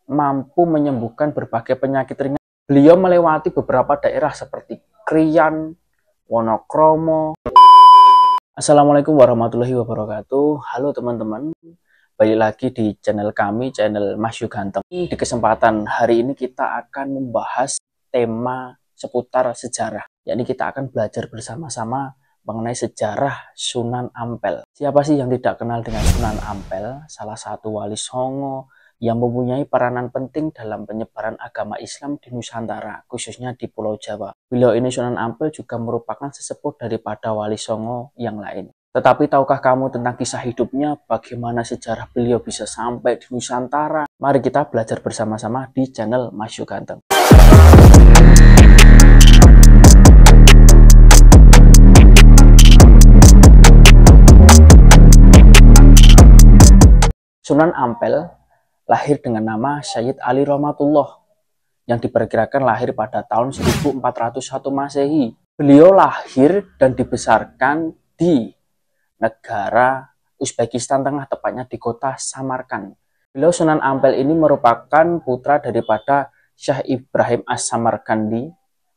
mampu menyembuhkan berbagai penyakit ringan. Beliau melewati beberapa daerah seperti Kriyan, Wonokromo. Assalamualaikum warahmatullahi wabarakatuh. Halo teman-teman, balik lagi di channel kami, channel Mas Yu Ganteng. Di kesempatan hari ini kita akan membahas tema seputar sejarah, yakni kita akan belajar bersama-sama mengenai sejarah Sunan Ampel. Siapa sih yang tidak kenal dengan Sunan Ampel? Salah satu wali Songo yang mempunyai peranan penting dalam penyebaran agama Islam di Nusantara, khususnya di Pulau Jawa. Beliau ini Sunan Ampel juga merupakan sesepuh daripada wali Songo yang lain. Tetapi tahukah kamu tentang kisah hidupnya, bagaimana sejarah beliau bisa sampai di Nusantara? Mari kita belajar bersama-sama di channel Mas Yu Ganteng. Sunan Ampel lahir dengan nama Syed Ali Rahmatullah yang diperkirakan lahir pada tahun 1401 Masehi. Beliau lahir dan dibesarkan di negara Uzbekistan Tengah, tepatnya di kota Samarkand. Beliau Sunan Ampel ini merupakan putra daripada Syekh Ibrahim As-Samarkandi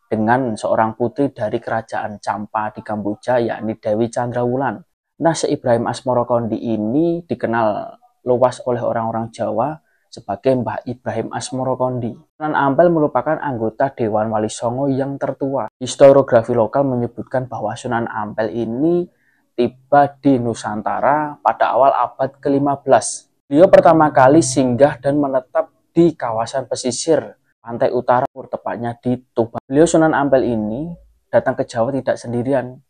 dengan seorang putri dari kerajaan Campa di Kamboja, yakni Dewi Chandrawulan. Nah, Syekh Ibrahim As-Samarkandi ini dikenal luas oleh orang-orang Jawa sebagai Mbah Ibrahim As-Samarkandi. Sunan Ampel merupakan anggota Dewan Wali Songo yang tertua. Historiografi lokal menyebutkan bahwa Sunan Ampel ini tiba di Nusantara pada awal abad ke-15. Beliau pertama kali singgah dan menetap di kawasan pesisir pantai utara, tepatnya di Tuban. Beliau Sunan Ampel ini datang ke Jawa tidak sendirian.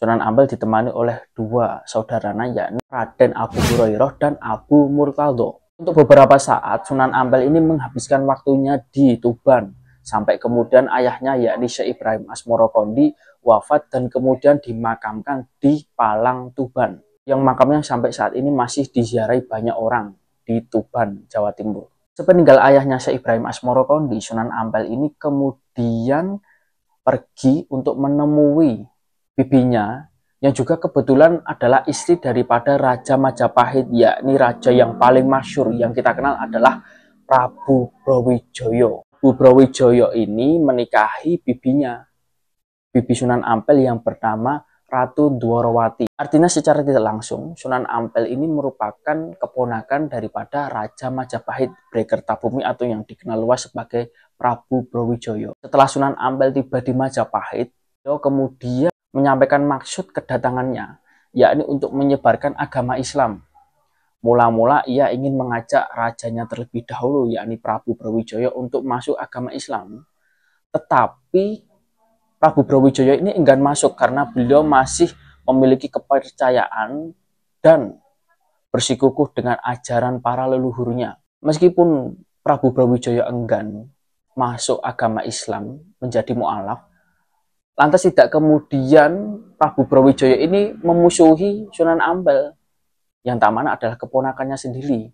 Sunan Ampel ditemani oleh dua saudaranya, yakni Raden Abu Hurairah dan Abu Murtado. Untuk beberapa saat, Sunan Ampel ini menghabiskan waktunya di Tuban, sampai kemudian ayahnya, yakni Syekh Ibrahim As-Samarkandi, wafat dan kemudian dimakamkan di Palang, Tuban, yang makamnya sampai saat ini masih diziarahi banyak orang di Tuban, Jawa Timur. Sepeninggal ayahnya Syekh Ibrahim As-Samarkandi, Sunan Ampel ini kemudian pergi untuk menemui bibinya yang juga kebetulan adalah istri daripada Raja Majapahit, yakni raja yang paling masyhur yang kita kenal adalah Prabu Brawijaya. Prabu Brawijaya ini menikahi bibinya, bibi Sunan Ampel yang bernama Ratu Dwarawati. Artinya secara tidak langsung Sunan Ampel ini merupakan keponakan daripada Raja Majapahit Brekertabumi atau yang dikenal luas sebagai Prabu Brawijaya. Setelah Sunan Ampel tiba di Majapahit, beliau kemudian menyampaikan maksud kedatangannya, yakni untuk menyebarkan agama Islam. Mula-mula ia ingin mengajak rajanya terlebih dahulu, yakni Prabu Brawijaya, untuk masuk agama Islam. Tetapi Prabu Brawijaya ini enggan masuk karena beliau masih memiliki kepercayaan dan bersikukuh dengan ajaran para leluhurnya. Meskipun Prabu Brawijaya enggan masuk agama Islam menjadi mu'alaf, lantas tidak kemudian Prabu Brawijaya ini memusuhi Sunan Ampel, yang tak mana adalah keponakannya sendiri.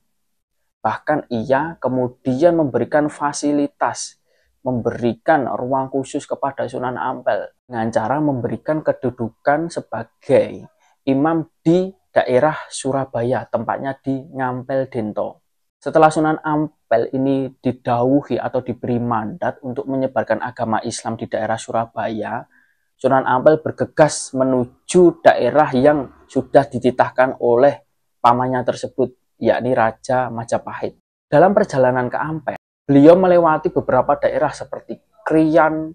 Bahkan ia kemudian memberikan fasilitas, memberikan ruang khusus kepada Sunan Ampel dengan cara memberikan kedudukan sebagai imam di daerah Surabaya, tempatnya di Ngampel Dento. Setelah Sunan Ampel ini didhawuhi atau diberi mandat untuk menyebarkan agama Islam di daerah Surabaya, Sunan Ampel bergegas menuju daerah yang sudah dititahkan oleh pamannya tersebut, yakni Raja Majapahit. Dalam perjalanan ke Ampel, beliau melewati beberapa daerah seperti Kriyan,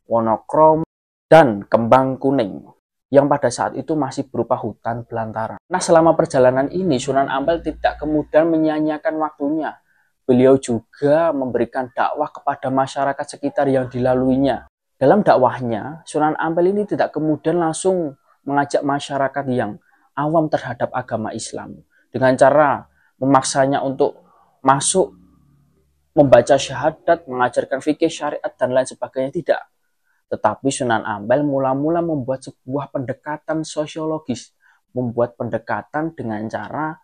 Wonokromo, dan Kembang Kuning, yang pada saat itu masih berupa hutan belantara. Nah, selama perjalanan ini Sunan Ampel tidak kemudian menyia-nyiakan waktunya. Beliau juga memberikan dakwah kepada masyarakat sekitar yang dilaluinya. Dalam dakwahnya, Sunan Ampel ini tidak kemudian langsung mengajak masyarakat yang awam terhadap agama Islam dengan cara memaksanya untuk masuk, membaca syahadat, mengajarkan fikih syariat, dan lain sebagainya, tidak. Tetapi Sunan Ampel mula-mula membuat sebuah pendekatan sosiologis, membuat pendekatan dengan cara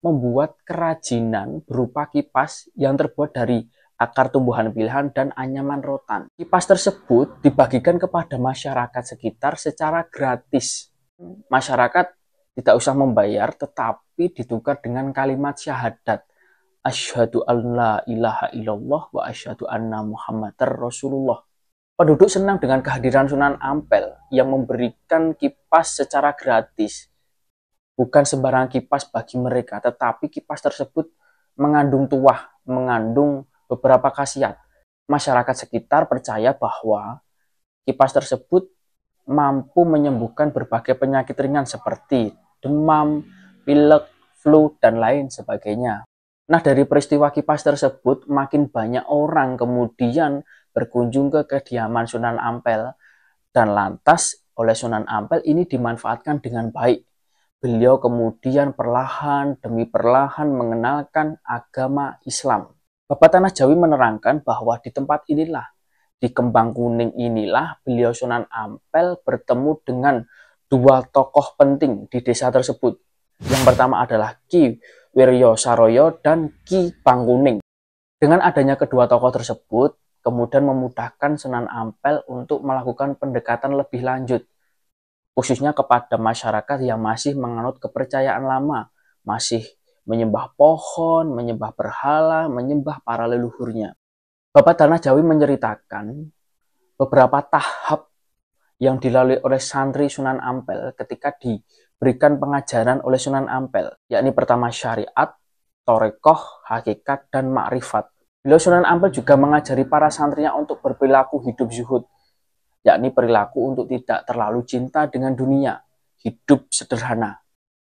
membuat kerajinan berupa kipas yang terbuat dari akar tumbuhan pilihan dan anyaman rotan. Kipas tersebut dibagikan kepada masyarakat sekitar secara gratis. Masyarakat tidak usah membayar, tetapi ditukar dengan kalimat syahadat. Asyhadu an la ilaha illallah wa asyhadu anna Muhammadar Rasulullah. Penduduk senang dengan kehadiran Sunan Ampel yang memberikan kipas secara gratis. Bukan sembarang kipas bagi mereka, tetapi kipas tersebut mengandung tuah, mengandung beberapa khasiat. Masyarakat sekitar percaya bahwa kipas tersebut mampu menyembuhkan berbagai penyakit ringan seperti demam, pilek, flu, dan lain sebagainya. Nah, dari peristiwa kipas tersebut, makin banyak orang kemudian berkunjung ke kediaman Sunan Ampel, dan lantas oleh Sunan Ampel ini dimanfaatkan dengan baik. Beliau kemudian perlahan demi perlahan mengenalkan agama Islam. Bapak Tanah Jawi menerangkan bahwa di tempat inilah, di Kembang Kuning inilah, beliau Sunan Ampel bertemu dengan dua tokoh penting di desa tersebut. Yang pertama adalah Ki Wiryo Saroyo dan Ki Bangkuning. Dengan adanya kedua tokoh tersebut, kemudian memudahkan Sunan Ampel untuk melakukan pendekatan lebih lanjut, khususnya kepada masyarakat yang masih menganut kepercayaan lama, masih menyembah pohon, menyembah berhala, menyembah para leluhurnya. Bapak Tanah Jawi menceritakan beberapa tahap yang dilalui oleh santri Sunan Ampel ketika diberikan pengajaran oleh Sunan Ampel, yakni pertama syariat, torekoh, hakikat, dan makrifat. Beliau Sunan Ampel juga mengajari para santrinya untuk berperilaku hidup zuhud, yakni perilaku untuk tidak terlalu cinta dengan dunia, hidup sederhana.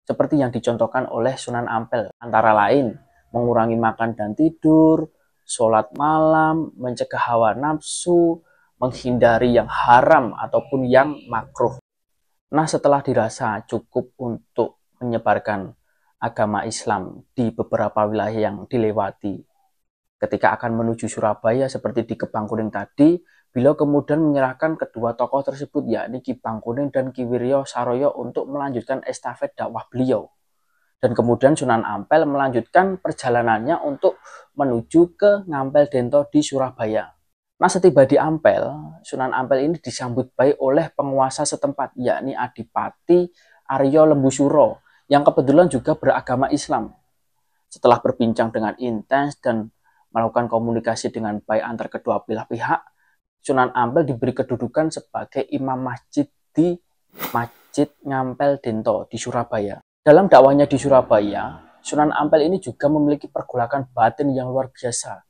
Seperti yang dicontohkan oleh Sunan Ampel, antara lain mengurangi makan dan tidur, sholat malam, mencegah hawa nafsu, menghindari yang haram ataupun yang makruh. Nah, setelah dirasa cukup untuk menyebarkan agama Islam di beberapa wilayah yang dilewati, ketika akan menuju Surabaya seperti di Kembang Kuning tadi, beliau kemudian menyerahkan kedua tokoh tersebut, yakni Ki Bangkuning dan Ki Wiryo Saroyo, untuk melanjutkan estafet dakwah beliau. Dan kemudian Sunan Ampel melanjutkan perjalanannya untuk menuju ke Ngampel Dento di Surabaya. Nah, setiba di Ampel, Sunan Ampel ini disambut baik oleh penguasa setempat, yakni Adipati Aryo Lembusuro, yang kebetulan juga beragama Islam. Setelah berbincang dengan intens dan melakukan komunikasi dengan baik antar kedua belah pihak, Sunan Ampel diberi kedudukan sebagai imam masjid di Masjid Ngampel Dento di Surabaya. Dalam dakwahnya di Surabaya, Sunan Ampel ini juga memiliki pergolakan batin yang luar biasa.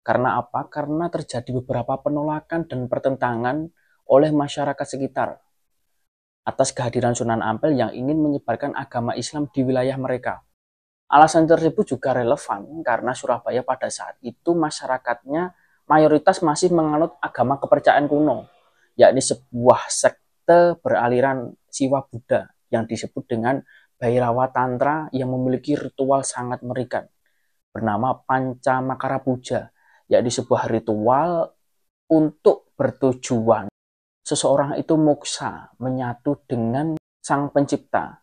Karena apa? Karena terjadi beberapa penolakan dan pertentangan oleh masyarakat sekitar atas kehadiran Sunan Ampel yang ingin menyebarkan agama Islam di wilayah mereka. Alasan tersebut juga relevan karena Surabaya pada saat itu masyarakatnya mayoritas masih menganut agama kepercayaan kuno, yakni sebuah sekte beraliran Siwa Buddha yang disebut dengan Bhairawa Tantra yang memiliki ritual sangat mengerikan bernama Panca Makara Puja, yakni sebuah ritual untuk bertujuan seseorang itu moksa, menyatu dengan Sang Pencipta,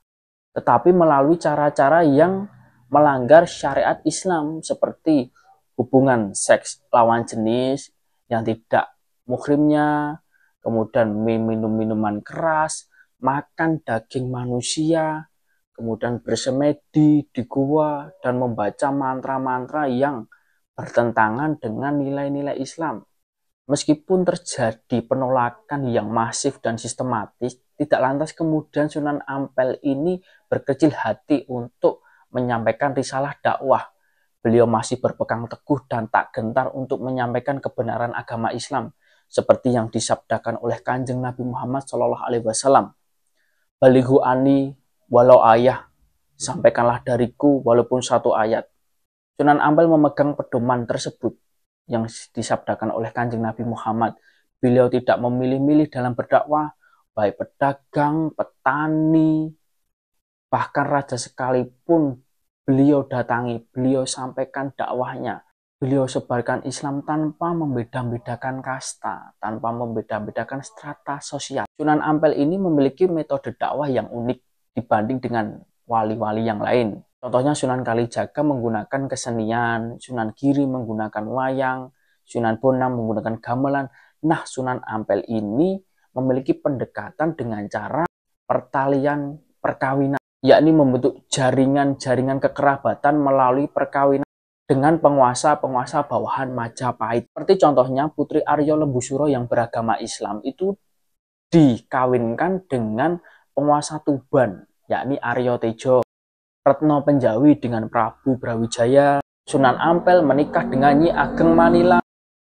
tetapi melalui cara-cara yang melanggar syariat Islam seperti hubungan seks lawan jenis yang tidak muhrimnya, kemudian minum minuman keras, makan daging manusia, kemudian bersemedi di gua, dan membaca mantra-mantra yang bertentangan dengan nilai-nilai Islam. Meskipun terjadi penolakan yang masif dan sistematis, tidak lantas kemudian Sunan Ampel ini berkecil hati untuk menyampaikan risalah dakwah. Beliau masih berpegang teguh dan tak gentar untuk menyampaikan kebenaran agama Islam seperti yang disabdakan oleh Kanjeng Nabi Muhammad SAW. Balighu ani walau ayah, sampaikanlah dariku walaupun satu ayat. Sunan Ampel memegang pedoman tersebut yang disabdakan oleh Kanjeng Nabi Muhammad. Beliau tidak memilih-milih dalam berdakwah, baik pedagang, petani, bahkan raja sekalipun beliau datangi, beliau sampaikan dakwahnya. Beliau sebarkan Islam tanpa membeda-bedakan kasta, tanpa membeda-bedakan strata sosial. Sunan Ampel ini memiliki metode dakwah yang unik dibanding dengan wali-wali yang lain. Contohnya Sunan Kalijaga menggunakan kesenian, Sunan Giri menggunakan wayang, Sunan Bonang menggunakan gamelan. Nah, Sunan Ampel ini memiliki pendekatan dengan cara pertalian perkawinan, yakni membentuk jaringan-jaringan kekerabatan melalui perkawinan. dengan penguasa-penguasa bawahan Majapahit. Seperti contohnya Putri Arya Lembusuro yang beragama Islam itu dikawinkan dengan penguasa Tuban, yakni Arya Tejo. Retno Penjawi dengan Prabu Brawijaya. Sunan Ampel menikah dengan Nyi Ageng Manila,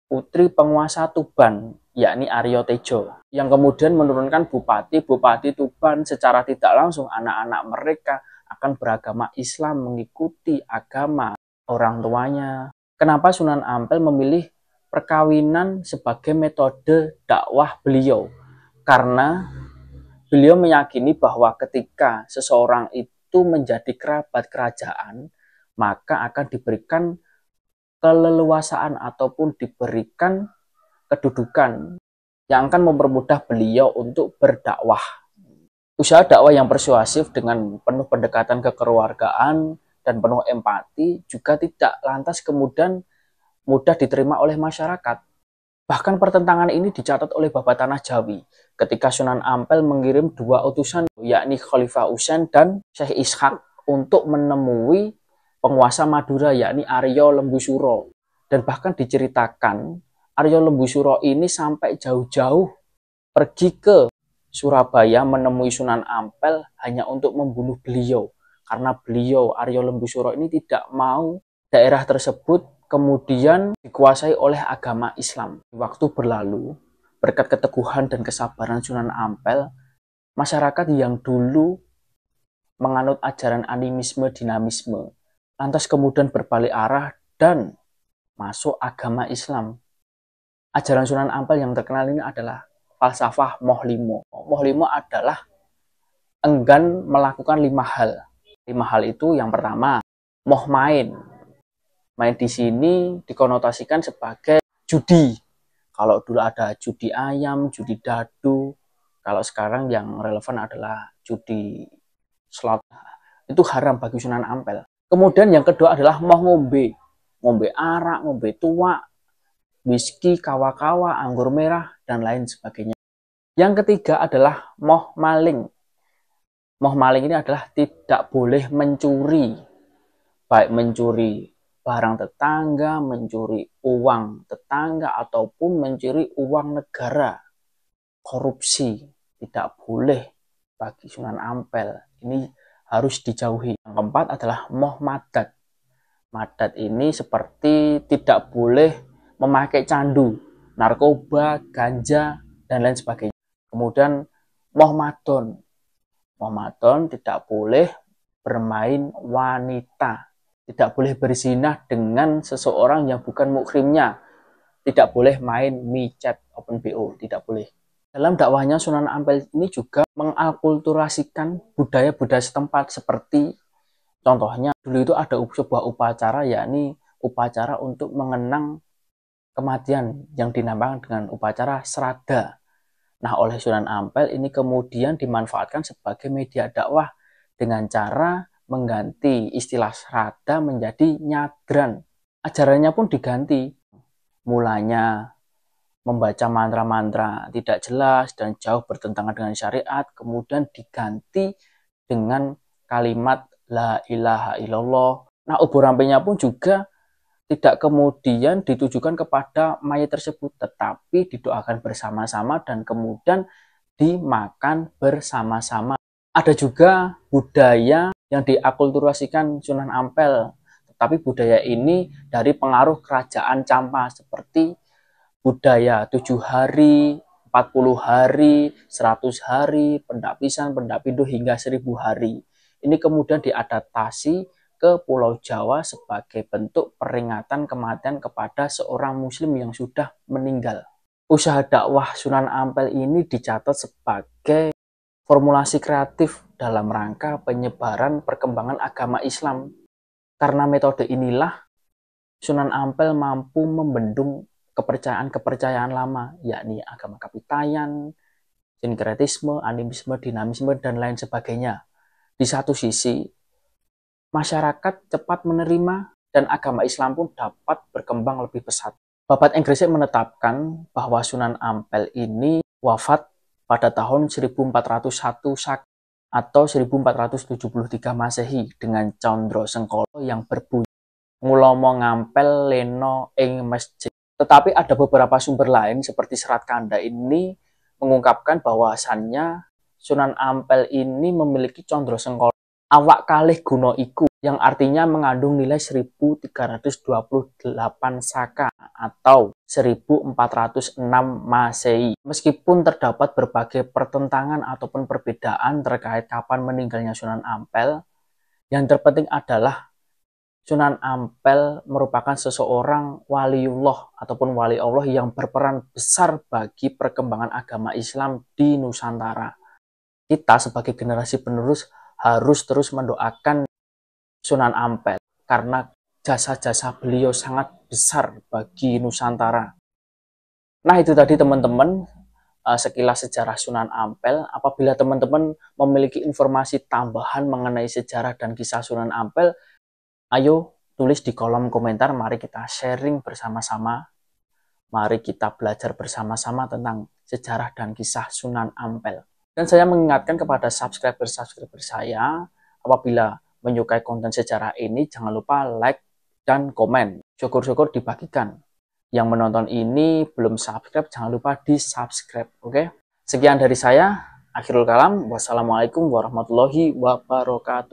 putri penguasa Tuban, yakni Arya Tejo, yang kemudian menurunkan bupati-bupati Tuban. Secara tidak langsung anak-anak mereka akan beragama Islam, mengikuti agama orang tuanya. Kenapa Sunan Ampel memilih perkawinan sebagai metode dakwah beliau? Karena beliau meyakini bahwa ketika seseorang itu menjadi kerabat kerajaan, maka akan diberikan keleluasaan ataupun diberikan kedudukan yang akan mempermudah beliau untuk berdakwah. Usaha dakwah yang persuasif dengan penuh pendekatan kekeluargaan dan penuh empati juga tidak lantas kemudian mudah diterima oleh masyarakat. Bahkan pertentangan ini dicatat oleh Babat Tanah Jawi ketika Sunan Ampel mengirim 2 utusan, yakni Khalifah Husain dan Syekh Ishak, untuk menemui penguasa Madura, yakni Arya Lembusuro. Dan bahkan diceritakan Arya Lembusuro ini sampai jauh-jauh pergi ke Surabaya menemui Sunan Ampel hanya untuk membunuh beliau. Karena beliau, Arya Lembusuro ini tidak mau daerah tersebut kemudian dikuasai oleh agama Islam. Waktu berlalu, berkat keteguhan dan kesabaran Sunan Ampel, masyarakat yang dulu menganut ajaran animisme, dinamisme, lantas kemudian berbalik arah dan masuk agama Islam. Ajaran Sunan Ampel yang terkenal ini adalah falsafah Mohlimo. Mohlimo adalah enggan melakukan 5 hal. 5 hal itu yang pertama, moh main. Main di sini dikonotasikan sebagai judi. Kalau dulu ada judi ayam, judi dadu. Kalau sekarang yang relevan adalah judi slot. Itu haram bagi Sunan Ampel. Kemudian yang kedua adalah moh ngombe. Ngombe arak, ngombe tuak, whisky, kawa-kawa, anggur merah, dan lain sebagainya. Yang ketiga adalah moh maling. Moh maling ini adalah tidak boleh mencuri. Baik mencuri barang tetangga, mencuri uang tetangga, ataupun mencuri uang negara. Korupsi tidak boleh bagi Sunan Ampel. Ini harus dijauhi. Yang keempat adalah moh madat. Madat ini seperti tidak boleh memakai candu, narkoba, ganja, dan lain sebagainya. Kemudian moh madon. Moh madon tidak boleh bermain wanita. Tidak boleh berzinah dengan seseorang yang bukan mukrimnya. Tidak boleh main micet, open BO, tidak boleh. Dalam dakwahnya Sunan Ampel ini juga mengakulturasikan budaya-budaya setempat, seperti contohnya dulu itu ada sebuah upacara, yakni upacara untuk mengenang kematian yang dinamakan dengan upacara Srada. Nah, oleh Sunan Ampel ini kemudian dimanfaatkan sebagai media dakwah dengan cara mengganti istilah Srada menjadi nyadran. Ajarannya pun diganti. Mulanya membaca mantra-mantra tidak jelas dan jauh bertentangan dengan syariat, kemudian diganti dengan kalimat La ilaha illallah. Nah, obor rampenya pun juga tidak kemudian ditujukan kepada mayat tersebut, tetapi didoakan bersama-sama dan kemudian dimakan bersama-sama. Ada juga budaya yang diakulturasikan Sunan Ampel, tetapi budaya ini dari pengaruh kerajaan Campa, seperti budaya 7 hari, 40 hari, 100 hari, pendak pisan, pendak pindu, hingga 1000 hari. Ini kemudian diadaptasi ke Pulau Jawa sebagai bentuk peringatan kematian kepada seorang muslim yang sudah meninggal. Usaha dakwah Sunan Ampel ini dicatat sebagai formulasi kreatif dalam rangka penyebaran perkembangan agama Islam. Karena metode inilah Sunan Ampel mampu membendung kepercayaan-kepercayaan lama, yakni agama kapitayan, sinkretisme, animisme, dinamisme, dan lain sebagainya. Di satu sisi, masyarakat cepat menerima dan agama Islam pun dapat berkembang lebih pesat. Babat Enggresik menetapkan bahwa Sunan Ampel ini wafat pada tahun 1401 Sak atau 1473 Masehi dengan Condro Sengkolo yang berbunyi ngulomo ngampel leno ing masjid. Tetapi ada beberapa sumber lain seperti Serat Kanda ini mengungkapkan bahwasannya Sunan Ampel ini memiliki condro sengkolo awak kalih guno iku, yang artinya mengandung nilai 1328 saka atau 1406 Masehi. Meskipun terdapat berbagai pertentangan ataupun perbedaan terkait kapan meninggalnya Sunan Ampel, yang terpenting adalah Sunan Ampel merupakan seseorang waliullah ataupun wali Allah yang berperan besar bagi perkembangan agama Islam di Nusantara. Kita sebagai generasi penerus harus terus mendoakan Sunan Ampel karena jasa-jasa beliau sangat besar bagi Nusantara. Nah, itu tadi teman-teman sekilas sejarah Sunan Ampel. Apabila teman-teman memiliki informasi tambahan mengenai sejarah dan kisah Sunan Ampel, ayo tulis di kolom komentar. Mari kita sharing bersama-sama. Mari kita belajar bersama-sama tentang sejarah dan kisah Sunan Ampel. Dan saya mengingatkan kepada subscriber-subscriber saya, apabila menyukai konten sejarah ini, jangan lupa like dan komen. Syukur-syukur dibagikan. Yang menonton ini belum subscribe, jangan lupa di subscribe. Oke? Sekian dari saya. Akhirul kalam. Wassalamualaikum warahmatullahi wabarakatuh.